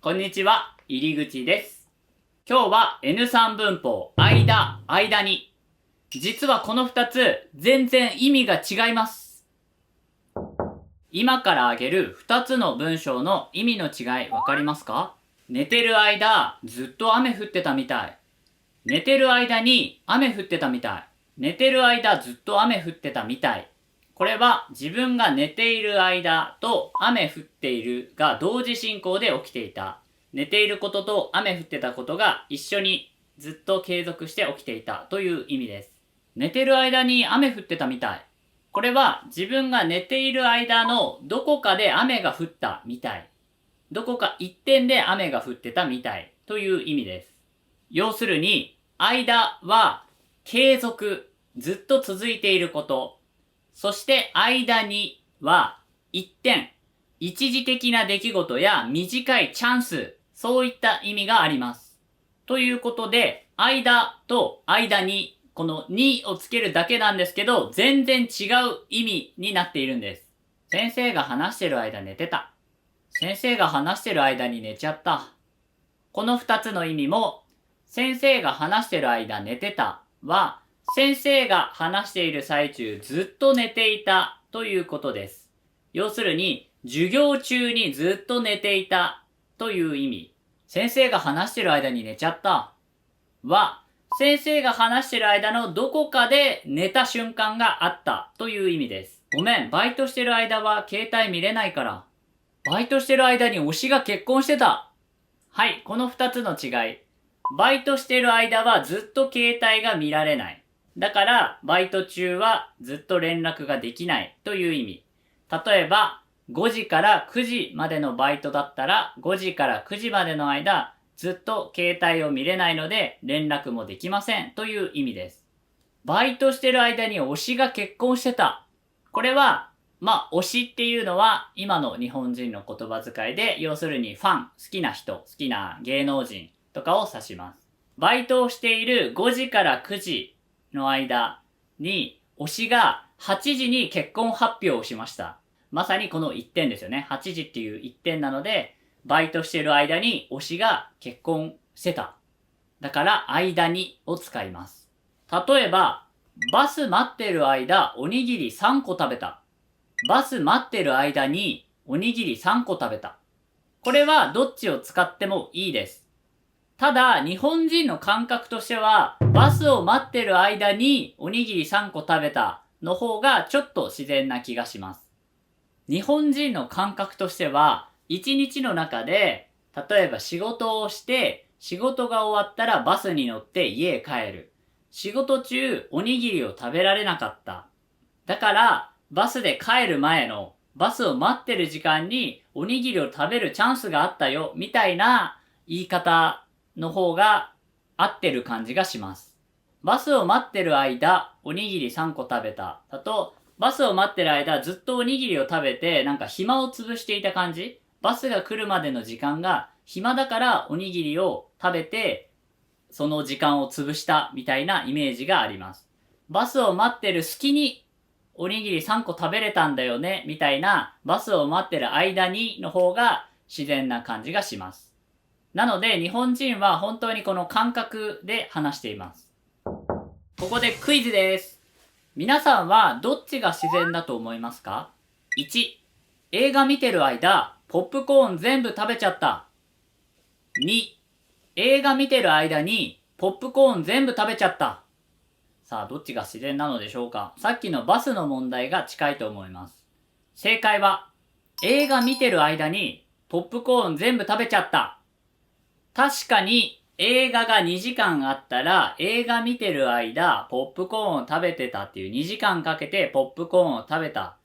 こんにちは、入り口です。今日は N3 文法、間、間に。実はこの2つ、全然意味が違います。今から挙げる2つの文章の意味の違い、わかりますか？寝てる間、ずっと雨降ってたみたい。寝てる間に雨降ってたみたい。寝てる間、ずっと雨降ってたみたい。これは自分が寝ている間と雨降っているが同時進行で起きていた。寝ていることと雨降ってたことが一緒にずっと継続して起きていたという意味です。寝てる間に雨降ってたみたい。これは自分が寝ている間のどこかで雨が降ったみたい。どこか一点で雨が降ってたみたいという意味です。要するに、間は継続、ずっと続いていること。そして間には一点、一時的な出来事や短いチャンス、そういった意味があります。ということで、間と間に、このにをつけるだけなんですけど、全然違う意味になっているんです。先生が話してる間寝てた。先生が話してる間に寝ちゃった。この二つの意味も、先生が話してる間寝てたは、先生が話している最中ずっと寝ていたということです。要するに、授業中にずっと寝ていたという意味。先生が話してる間に寝ちゃったは、先生が話してる間のどこかで寝た瞬間があったという意味です。ごめん、バイトしてる間は携帯見れないから。バイトしてる間に推しが結婚してた。はい、この二つの違い。バイトしてる間はずっと携帯が見られない。だから、バイト中はずっと連絡ができないという意味。例えば、5時から9時までのバイトだったら、5時から9時までの間、ずっと携帯を見れないので、連絡もできませんという意味です。バイトしてる間に推しが結婚してた。これは、推しっていうのは、今の日本人の言葉遣いで、要するにファン、好きな人、好きな芸能人とかを指します。バイトをしている5時から9時の間に、推しが8時に結婚発表をしました。まさにこの1点ですよね。8時っていう1点なので、バイトしている間に推しが結婚してた。だから、間にを使います。例えば、バス待ってる間、おにぎり3個食べた。バス待ってる間に、おにぎり3個食べた。これはどっちを使ってもいいです。ただ、日本人の感覚としては、バスを待ってる間におにぎり3個食べたの方がちょっと自然な気がします。日本人の感覚としては、一日の中で、例えば仕事をして、仕事が終わったらバスに乗って家へ帰る。仕事中、おにぎりを食べられなかった。だから、バスで帰る前の、バスを待ってる時間におにぎりを食べるチャンスがあったよ、みたいな言い方の方が合ってる感じがします。バスを待ってる間、おにぎり3個食べた。だと、バスを待ってる間、ずっとおにぎりを食べて、なんか暇を潰していた感じ？バスが来るまでの時間が暇だからおにぎりを食べて、その時間を潰したみたいなイメージがあります。バスを待ってる隙におにぎり3個食べれたんだよね、みたいな、バスを待ってる間にの方が自然な感じがします。なので、日本人は本当にこの感覚で話しています。ここでクイズです。皆さんはどっちが自然だと思いますか？ 1、映画見てる間、ポップコーン全部食べちゃった。2、映画見てる間に、ポップコーン全部食べちゃった。さあ、どっちが自然なのでしょうか？さっきのバスの問題が近いと思います。正解は、映画見てる間に、ポップコーン全部食べちゃった。確かに、映画が2時間あったら、映画見てる間、ポップコーンを食べてたっていう2時間かけてポップコーンを食べたっ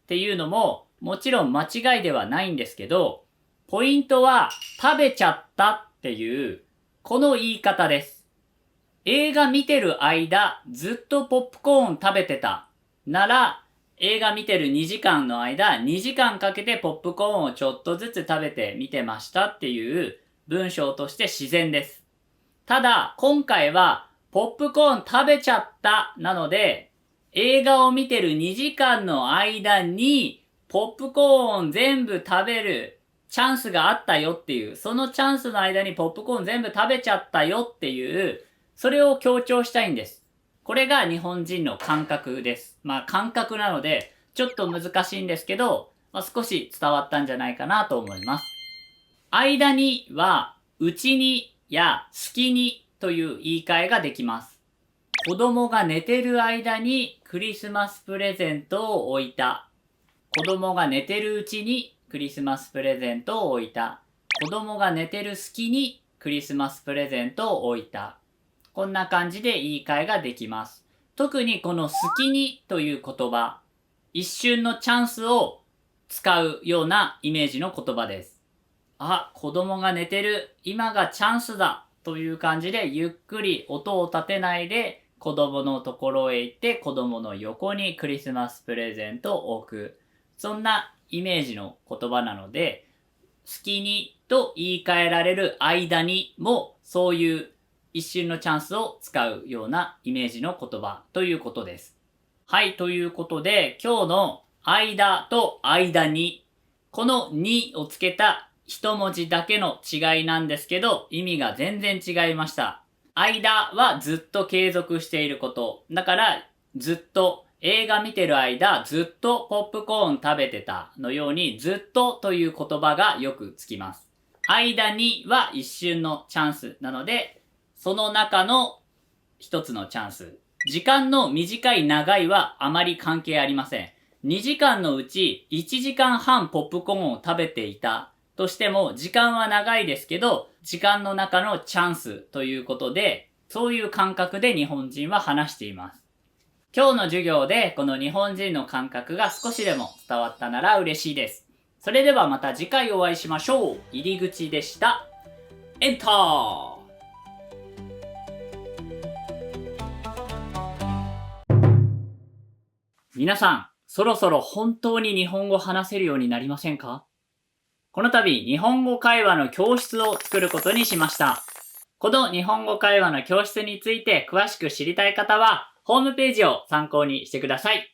ていうのも、もちろん間違いではないんですけど、ポイントは、食べちゃったっていう、この言い方です。映画見てる間、ずっとポップコーン食べてた。なら、映画見てる2時間の間、2時間かけてポップコーンをちょっとずつ食べてみてましたっていう文章として自然です。ただ、今回は、ポップコーン食べちゃったなので、映画を見てる2時間の間に、ポップコーン全部食べるチャンスがあったよっていう、そのチャンスの間にポップコーン全部食べちゃったよっていう、それを強調したいんです。これが日本人の感覚です。感覚なので、ちょっと難しいんですけど、少し伝わったんじゃないかなと思います。間には、うちにや好きにという言い換えができます。子供が寝てる間にクリスマスプレゼントを置いた。子供が寝てるうちにクリスマスプレゼントを置いた。子供が寝てる隙にクリスマスプレゼントを置いた。こんな感じで言い換えができます。特にこの隙にという言葉、一瞬のチャンスを使うようなイメージの言葉です。あ、子供が寝てる。今がチャンスだ。という感じでゆっくり音を立てないで子供のところへ行って子供の横にクリスマスプレゼントを置く。そんなイメージの言葉なので、好きにと言い換えられる間にもそういう一瞬のチャンスを使うようなイメージの言葉ということです。はい、ということで今日の間と間に、このにをつけた一文字だけの違いなんですけど、意味が全然違いました。間はずっと継続していること。だから、ずっと映画見てる間、ずっとポップコーン食べてたのように、ずっとという言葉がよくつきます。間には一瞬のチャンスなので、その中の一つのチャンス。時間の短い長いはあまり関係ありません。2時間のうち1時間半ポップコーンを食べていたとしても、時間は長いですけど、時間の中のチャンスということで、そういう感覚で日本人は話しています。今日の授業でこの日本人の感覚が少しでも伝わったなら嬉しいです。それではまた次回お会いしましょう。入り口でした。エンター。皆さん、そろそろ本当に日本語話せるようになりませんか？この度、日本語会話の教室を作ることにしました。この日本語会話の教室について詳しく知りたい方は、ホームページを参考にしてください。